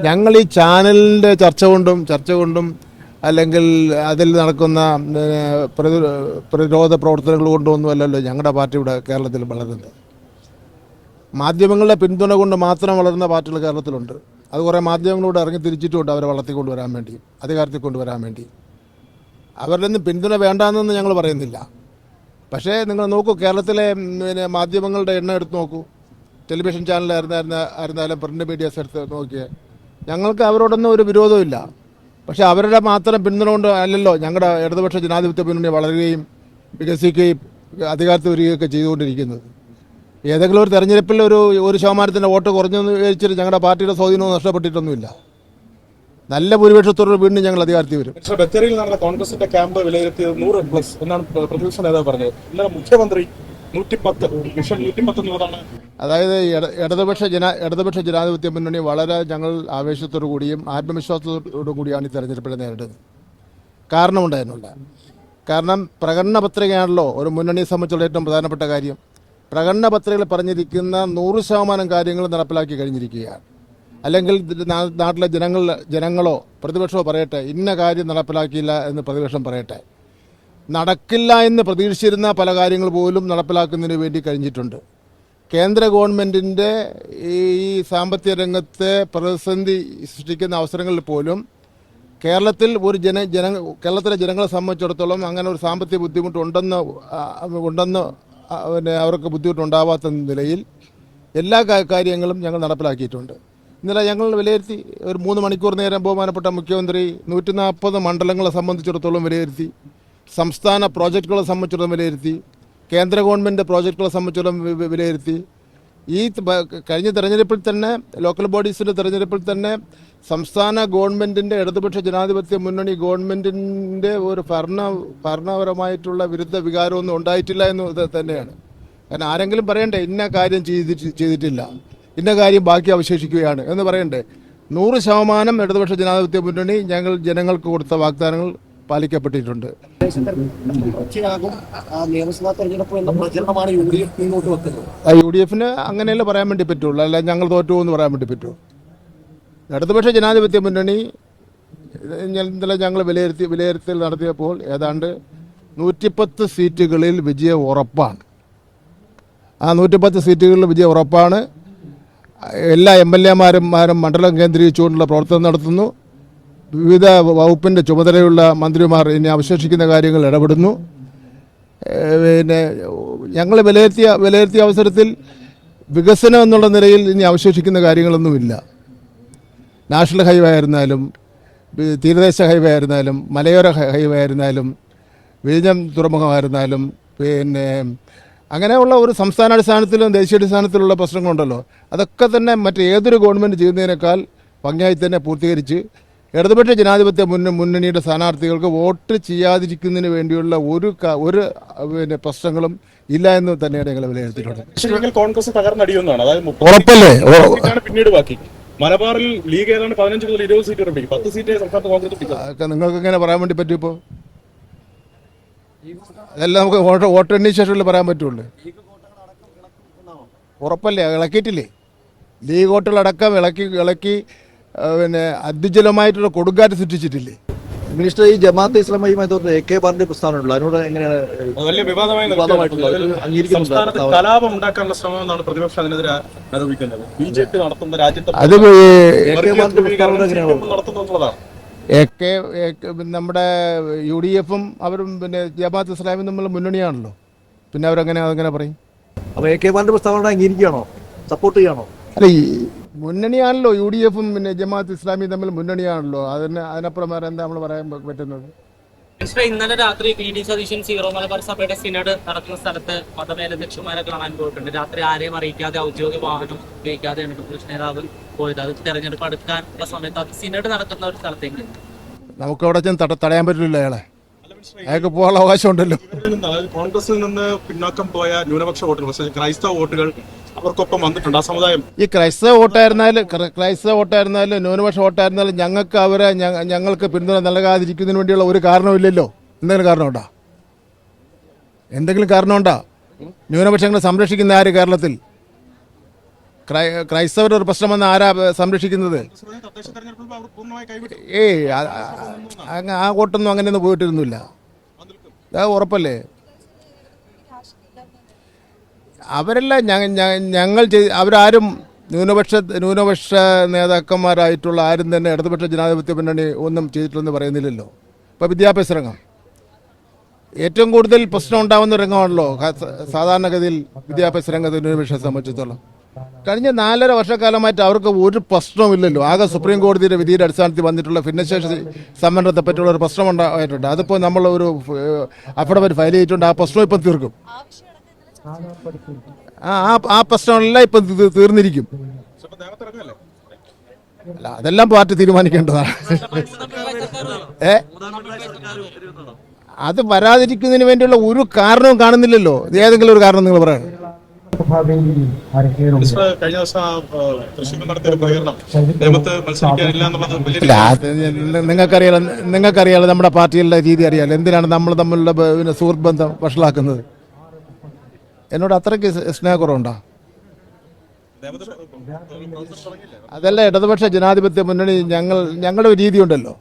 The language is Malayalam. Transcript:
ഞങ്ങൾ ഈ ചാനലിൻ്റെ ചർച്ച കൊണ്ടും അല്ലെങ്കിൽ അതിൽ നടക്കുന്ന പ്രതിരോധ പ്രവർത്തനങ്ങൾ കൊണ്ടൊന്നും അല്ലല്ലോ ഞങ്ങളുടെ പാർട്ടി ഇവിടെ കേരളത്തിൽ വളരുന്നത്. മാധ്യമങ്ങളുടെ പിന്തുണ കൊണ്ട് മാത്രം വളരുന്ന പാർട്ടികൾ കേരളത്തിലുണ്ട്. അത് കുറേ മാധ്യമങ്ങളോട് ഇറങ്ങി തിരിച്ചിട്ടുമുണ്ട് അവരെ വളർത്തിക്കൊണ്ടുവരാൻ വേണ്ടി, അധികാരത്തിൽ കൊണ്ടുവരാൻ വേണ്ടി. അവരുടെ ഒന്നും പിന്തുണ വേണ്ടാന്നൊന്നും ഞങ്ങൾ പറയുന്നില്ല. പക്ഷേ നിങ്ങൾ നോക്കൂ, കേരളത്തിലെ മാധ്യമങ്ങളുടെ എണ്ണം എടുത്ത് നോക്കൂ. ടെലിവിഷൻ ചാനലായിരുന്നാലും പ്രിൻ്റ് മീഡിയാസ് എടുത്ത് നോക്കിയാൽ ഞങ്ങൾക്ക് അവരോടൊന്നും ഒരു വിരോധമില്ല. പക്ഷേ അവരുടെ മാത്രം പിന്തുണ കൊണ്ട് അല്ലല്ലോ ഞങ്ങളുടെ ഇടതുപക്ഷ ജനാധിപത്യ മുന്നണി വളരുകയും വികസിക്കുകയും അധികാരത്തിൽ വരികയൊക്കെ ചെയ്തുകൊണ്ടിരിക്കുന്നത്. ഏതെങ്കിലും ഒരു തെരഞ്ഞെടുപ്പിൽ ഒരു ശതമാനത്തിൻ്റെ വോട്ട് കുറഞ്ഞെന്ന് വിചാരിച്ചിട്ട് ഞങ്ങളുടെ പാർട്ടിയുടെ സ്വാധീനവും നഷ്ടപ്പെട്ടിട്ടൊന്നുമില്ല. നല്ല ഭൂരിപക്ഷത്തോട് വീണ്ടും ഞങ്ങൾ അധികാരത്തിൽ വരും. ബത്തേരിയിൽ നടന്ന കോൺഗ്രസിന്റെ ക്യാമ്പ് വിലയിരുത്തിയത് 100+ എന്നാണ് പ്രതിപക്ഷ നേതാവ് പറഞ്ഞത്. ഇന്നലെ മുഖ്യമന്ത്രി 110 എന്നതാണ്. അതായത് ഇടതുപക്ഷ ജനാധിപത്യ മുന്നണി വളരെ ഞങ്ങൾ ആവേശത്തോടു കൂടിയും ആത്മവിശ്വാസത്തോടു കൂടിയാണ് ഈ തെരഞ്ഞെടുപ്പിനെ നേരിടുന്നത്. കാരണമുണ്ടായിരുന്നില്ല. കാരണം പ്രകടന പത്രികയാണല്ലോ ഒരു മുന്നണിയെ സംബന്ധിച്ചുള്ള ഏറ്റവും പ്രധാനപ്പെട്ട കാര്യം. പ്രകടന പത്രികയിൽ പറഞ്ഞിരിക്കുന്ന 100% കാര്യങ്ങൾ നടപ്പിലാക്കി കഴിഞ്ഞിരിക്കുകയാണ്. അല്ലെങ്കിൽ നാട്ടിലെ ജനങ്ങളോ പ്രതിപക്ഷമോ പറയട്ടെ ഇന്ന കാര്യം നടപ്പിലാക്കിയില്ല എന്ന് പ്രതിപക്ഷം പറയട്ടെ. നടക്കില്ല എന്ന് പ്രതീക്ഷിച്ചിരുന്ന പല കാര്യങ്ങൾ പോലും നടപ്പിലാക്കുന്നതിന് വേണ്ടി കഴിഞ്ഞിട്ടുണ്ട്. കേന്ദ്ര ഗവൺമെൻറ്റിൻ്റെ ഈ സാമ്പത്തിക രംഗത്തെ പ്രതിസന്ധി സൃഷ്ടിക്കുന്ന അവസരങ്ങളിൽ പോലും കേരളത്തിൽ കേരളത്തിലെ ജനങ്ങളെ സംബന്ധിച്ചിടത്തോളം അങ്ങനെ ഒരു സാമ്പത്തിക ബുദ്ധിമുട്ടുണ്ടെന്ന് അവർക്ക് ബുദ്ധിമുട്ടുണ്ടാവാത്ത നിലയിൽ എല്ലാ കാര്യങ്ങളും ഞങ്ങൾ നടപ്പിലാക്കിയിട്ടുണ്ട്. ഇന്നലെ ഞങ്ങൾ വിലയിരുത്തി ഒരു 3 മണിക്കൂർ നേരം ബഹുമാനപ്പെട്ട മുഖ്യമന്ത്രി 140 മണ്ഡലങ്ങളെ സംബന്ധിച്ചിടത്തോളം വിലയിരുത്തി, സംസ്ഥാന പ്രോജക്റ്റുകളെ സംബന്ധിച്ചിടത്തോളം വിലയിരുത്തി, കേന്ദ്ര ഗവൺമെൻറ് പ്രോജക്റ്റുകളെ സംബന്ധിച്ചിടത്തോളം വിലയിരുത്തി. ഈ കഴിഞ്ഞ തെരഞ്ഞെടുപ്പിൽ തന്നെ ലോക്കൽ ബോഡീസിൻ്റെ തെരഞ്ഞെടുപ്പിൽ തന്നെ സംസ്ഥാന ഗവൺമെൻറ്റിൻ്റെ ഇടതുപക്ഷ ജനാധിപത്യ മുന്നണി ഗവൺമെൻറ്റിൻ്റെ ഒരു ഭരണപരമായിട്ടുള്ള വിരുദ്ധ വികാരമൊന്നും ഉണ്ടായിട്ടില്ല എന്ന് തന്നെയാണ്. കാരണം ആരെങ്കിലും പറയണ്ടേ ഇന്ന കാര്യം ചെയ്തിട്ടില്ല, ഇന്ന കാര്യം ബാക്കി അവശേഷിക്കുകയാണ് എന്ന് പറയണ്ടേ. 100% ഇടതുപക്ഷ ജനാധിപത്യ മുന്നണി ഞങ്ങൾ ജനങ്ങൾക്ക് കൊടുത്ത വാഗ്ദാനങ്ങൾ പാലിക്കപ്പെട്ടിട്ടുണ്ട്. UDF അങ്ങനെയല്ല പറയാൻ വേണ്ടി പറ്റുള്ളൂ, അല്ല ഞങ്ങൾ തോറ്റു എന്ന് പറയാൻ വേണ്ടി പറ്റുമോ? ഇടതുപക്ഷ ജനാധിപത്യ മുന്നണി ഇന്നലെ ഞങ്ങൾ വിലയിരുത്തൽ നടത്തിയപ്പോൾ ഏതാണ്ട് 110 സീറ്റുകളിൽ വിജയം ഉറപ്പാണ്. ആ 110 സീറ്റുകളിൽ വിജയം ഉറപ്പാണ്. എല്ലാ MLA-മാരും മണ്ഡലം കേന്ദ്രീകരിച്ചുകൊണ്ടുള്ള പ്രവർത്തനം നടത്തുന്നു. വിവിധ വകുപ്പിൻ്റെ ചുമതലയുള്ള മന്ത്രിമാർ ഇനി അവശേഷിക്കുന്ന കാര്യങ്ങൾ ഇടപെടുന്നു. പിന്നെ ഞങ്ങൾ വിലയിരുത്തിയ അവസരത്തിൽ വികസനം എന്നുള്ള നിലയിൽ ഇനി അവശേഷിക്കുന്ന കാര്യങ്ങളൊന്നുമില്ല. നാഷണൽ ഹൈവേ ആയിരുന്നാലും, തീരദേശ ഹൈവേ ആയിരുന്നാലും, മലയോര ഹൈവേ ആയിരുന്നാലും, വിഴിഞ്ഞം തുറമുഖമായിരുന്നാലും, പിന്നെ അങ്ങനെയുള്ള ഒരു സംസ്ഥാനാടിസ്ഥാനത്തിലും ദേശീയാടിസ്ഥാനത്തിലുള്ള പ്രശ്നങ്ങളുണ്ടല്ലോ, അതൊക്കെ തന്നെ മറ്റേതൊരു ഗവൺമെൻറ് ചെയ്യുന്നതിനേക്കാൾ ഭംഗിയായി തന്നെ പൂർത്തീകരിച്ച് ഇടതുപക്ഷ ജനാധിപത്യ മുന്നണിയുടെ സ്ഥാനാർത്ഥികൾക്ക് വോട്ട് ചെയ്യാതിരിക്കുന്നതിന് വേണ്ടിയുള്ള ഒരു പ്രശ്നങ്ങളും ഇല്ല എന്ന് തന്നെയാണ് ഞങ്ങൾ വിലയിരുത്തിയിട്ടുള്ളത്. കോൺഗ്രസ് തകർന്നടിയുന്നതാണ്, അതായത് ഉറപ്പല്ലേ? പിന്നീട് ബാക്കി മലബാറിൽ ലീഗ് ഏതാണ്ട് 15 മുതൽ 20 സീറ്റ് വരെ 10 സീറ്റ് സംസ്ഥാനത്ത് കോൺഗ്രസ്. നിങ്ങൾക്ക് എങ്ങനെ പറയാൻ വേണ്ടി പറ്റും? ഇപ്പോൾ അതെല്ലാം നമുക്ക് വോട്ടെണ്ണി ശേഷമല്ലേ പറയാൻ പറ്റുള്ളൂ. ഉറപ്പല്ലേ? ഇളക്കിയിട്ടില്ലേ? ലീഗ് വോട്ടുകളടക്കം ഇളക്കി പിന്നെ അതിജലമായിട്ടുള്ള കൊടുങ്കാറ്റ് സൃഷ്ടിച്ചിട്ടില്ലേ? മിനിസ്റ്റർ, ഈ ജമാഅത്തെ ഇസ്ലാമിയുമായി AK ബാറിന്റെ പ്രസ്താവനയുള്ളൂ, അതിനോട് എങ്ങനെയാണ്? വലിയ വിവാദമായി കലാപം ഉണ്ടാക്കാനുള്ള ശ്രമം എന്നാണ് പ്രതിപക്ഷം അതിനെതിരെ ആരോപിക്കുന്നത്. BJP നടത്തുന്ന രാജ്യത്തെ നടത്തുന്നതാണ്. നമ്മുടെ UDF-ഉം അവരും പിന്നെ ജമാഅത്ത് ഇസ്ലാമിയും തമ്മിലുള്ള മുന്നണിയാണല്ലോ, പിന്നെ അവരങ്ങനെ പറയും. അപ്പോൾ AK ബാറിന്റെ പ്രസ്താവന അംഗീകരിക്കുകയാണോ, സപ്പോർട്ട് ചെയ്യണോ? അല്ല, ഈ മുന്നണിയാണല്ലോ UDF-ഉം പിന്നെ ജമാഅത്ത് ഇസ്ലാമിയും തമ്മിൽ മുന്നണിയാണല്ലോ. അതിനപ്പുറം വേറെ എന്താ നമ്മൾ പറയാൻ പറ്റുന്നത്? ഇന്നലെ രാത്രി PD സതീശൻ സീറോ മലബാർ സഭയുടെ സിനഡ് നടക്കുന്ന സ്ഥലത്ത് മതമേലധ്യക്ഷന്മാരെ കാണാൻ പോയിട്ടുണ്ട്. രാത്രി ആരെയും അറിയിക്കാതെ ഔദ്യോഗിക വാഹനം ഉപയോഗിക്കാതെയാണ് പ്രതിപക്ഷ നേതാവ് പോയത്. അത് തെരഞ്ഞെടുപ്പ് അടുക്കാനുള്ള സമയത്ത് അത് സിനഡ് നടക്കുന്ന ഒരു സ്ഥലത്തേക്ക് നമുക്ക് അവിടെ ചെന്ന് തടയാൻ പറ്റില്ല. അയാൾക്ക് പോകാനുള്ള അവകാശം ഉണ്ടല്ലോ. കോൺഗ്രസിൽ നിന്ന് പിന്നോക്കം പോയ ന്യൂനപക്ഷ വോട്ടുകൾ, ക്രൈസ്തവ വോട്ടുകൾ അവർക്കൊപ്പം വന്നിട്ടുണ്ട്. ആ സമുദായം ഈ ക്രൈസ്തവ വോട്ടായിരുന്നാലും ന്യൂനപക്ഷ വോട്ടായിരുന്നാലും ഞങ്ങൾക്ക് പിന്തുണ നൽകാതിരിക്കുന്നതിന് വേണ്ടിയുള്ള ഒരു കാരണമില്ലല്ലോ. എന്തെങ്കിലും കാരണമുണ്ടോ? ന്യൂനപക്ഷങ്ങളെ സംരക്ഷിക്കുന്ന ആര് കേരളത്തിൽ? ക്രൈസ്തവരുടെ ഒരു പ്രശ്നമെന്ന് ആരാ സംരക്ഷിക്കുന്നത്? തദ്ദേശ തെരഞ്ഞെടുപ്പിൽ അവർ പൂർണ്ണമായി കൈവിട്ടു. ആ വോട്ടൊന്നും അങ്ങനെയൊന്നും പോയിട്ടിരുന്നില്ല. അത് ഉറപ്പല്ലേ? അവരെല്ലാം അവരാരും ന്യൂനപക്ഷ നേതാക്കന്മാരായിട്ടുള്ള ആരും തന്നെ ഇടതുപക്ഷ ജനാധിപത്യ മുന്നണി ഒന്നും ചെയ്തിട്ടില്ലെന്ന് പറയുന്നില്ലല്ലോ. ഇപ്പോൾ വിദ്യാഭ്യാസ രംഗം ഏറ്റവും കൂടുതൽ പ്രശ്നം ഉണ്ടാകുന്ന രംഗമാണല്ലോ സാധാരണഗതിയിൽ വിദ്യാഭ്യാസ രംഗത്ത് ന്യൂനപക്ഷത്തെ സംബന്ധിച്ചിടത്തോളം. കഴിഞ്ഞ 4.5 വർഷക്കാലമായിട്ട് അവർക്ക് ഒരു പ്രശ്നവുമില്ലല്ലോ. ആകെ സുപ്രീം കോടതിയുടെ വിധിയുടെ അടിസ്ഥാനത്തിൽ വന്നിട്ടുള്ള ഭിന്നശേഷി സംവരണത്തെ പറ്റിയുള്ള ഒരു പ്രശ്നം ഉണ്ടായിട്ടുണ്ട്. അതിപ്പോൾ നമ്മൾ ഒരു അഫിഡവിറ്റ് ഫയൽ ചെയ്തിട്ടുണ്ട്. ആ പ്രശ്നം ഇപ്പം തീർക്കും. ആ പ്രശ്നമെല്ലാം ഇപ്പം തീർന്നിരിക്കും. അല്ല, അതെല്ലാം പാർട്ടി തീരുമാനിക്കേണ്ടതാണ്. അത് വരാതിരിക്കുന്നതിന് വേണ്ടിയുള്ള ഒരു കാരണവും കാണുന്നില്ലല്ലോ. ഏതെങ്കിലും ഒരു കാരണം നിങ്ങൾ പറയണം. കഴിഞ്ഞ ദിവസം തൃശ്ശൂർ നടത്തിയ പ്രതികരണം നേമത്ത് മത്സരിക്കാനില്ല എന്നുള്ളത് ഇല്ല, അത് നിങ്ങൾക്കറിയാലോ നമ്മുടെ പാർട്ടികളുടെ രീതി അറിയാലോ. എന്തിനാണ് നമ്മൾ തമ്മിലുള്ള സുഹൃത്ത് ബന്ധം വഷളാക്കുന്നത്? എന്നോട് അത്രയ്ക്ക് സ്നേഹക്കുറവുണ്ടോ? അതല്ല ഇടതുപക്ഷ ജനാധിപത്യ മുന്നണി ഞങ്ങളുടെ ഒരു രീതിയുണ്ടല്ലോ.